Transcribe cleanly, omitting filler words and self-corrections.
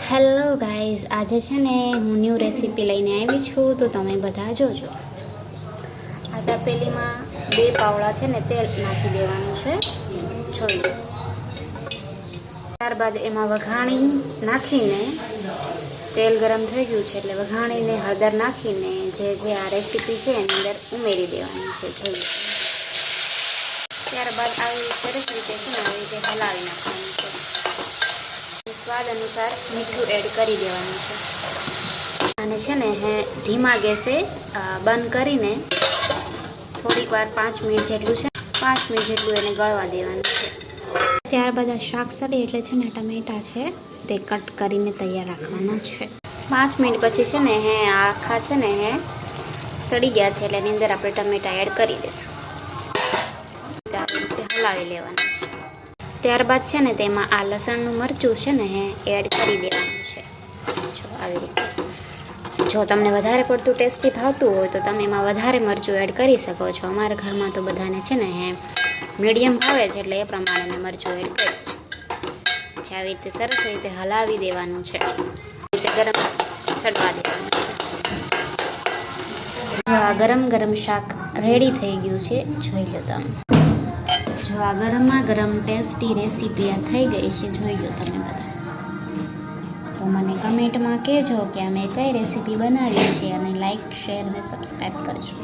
Hello guys, આજે છે ને હું ન્યૂ રેસીપી લઈને આવી છું, તો તમે બધા જોજો. આ તપેલીમાં 2 પાવડા છે ને તેલ નાખી દેવાનું છે, જોઈ લો. ત્યારબાદ એમાં વઘાણી નાખીને, તેલ ગરમ થઈ ગયું છે એટલે વઘાણીને હળદર નાખીને જે આ રેસીપી છે એની અંદર ઉમેરી દેવાની છે, જોઈ લો. ત્યારબાદ આવી સરસ રીતે છે ને આવી રીતે હલાવી નાખવાનું છે. સ્વાદ અનુસાર મીઠું એડ કરી દેવાનું છે અને છે ને ધીમા ગેસે બંધ કરીને થોડીક વાર 5 મિનિટ જેટલું છે 5 મિનિટ જેટલું એને ગળવા દેવાનું છે. ત્યારબાદ આ શાક સડી એટલે છે ને ટમેટા છે તે કટ કરીને તૈયાર રાખવાના છે. 5 મિનિટ પછી છે ને આખા છે ને સડી ગયા છે એટલે એની અંદર આપણે ટમેટા એડ કરી દઈશું. આવી રીતે હલાવી લેવાના છે. ત્યારબાદ છે ને તેમાં આ લસણનું મરચું છે ને એડ કરી દેવાનું છે. જો આવી રીતે. જો તમને વધારે પડતું ટેસ્ટી ભાવતું હોય તો તમે એમાં વધારે મરચું એડ કરી શકો છો. અમારા ઘરમાં તો બધાને છે ને મીડિયમ ભાવે છે એટલે એ પ્રમાણે મેં મરચું એડ કર્યું છે. પછી આવી રીતે સરસ રીતે હલાવી દેવાનું છે. રીતે ગરમ સડવા દેવાનું છે. આ ગરમ શાક રેડી થઈ ગયું છે, જોઈ લો તમે. જો આ ગરમ ટેસ્ટી રેસીપી આ થઈ ગઈ છે, જોઈ લો તમે બધા. તો મને કમેન્ટમાં કહેજો કે અમે કઈ રેસીપી બનાવી છે અને લાઈક, શેર અને સબસ્ક્રાઈબ કરજો.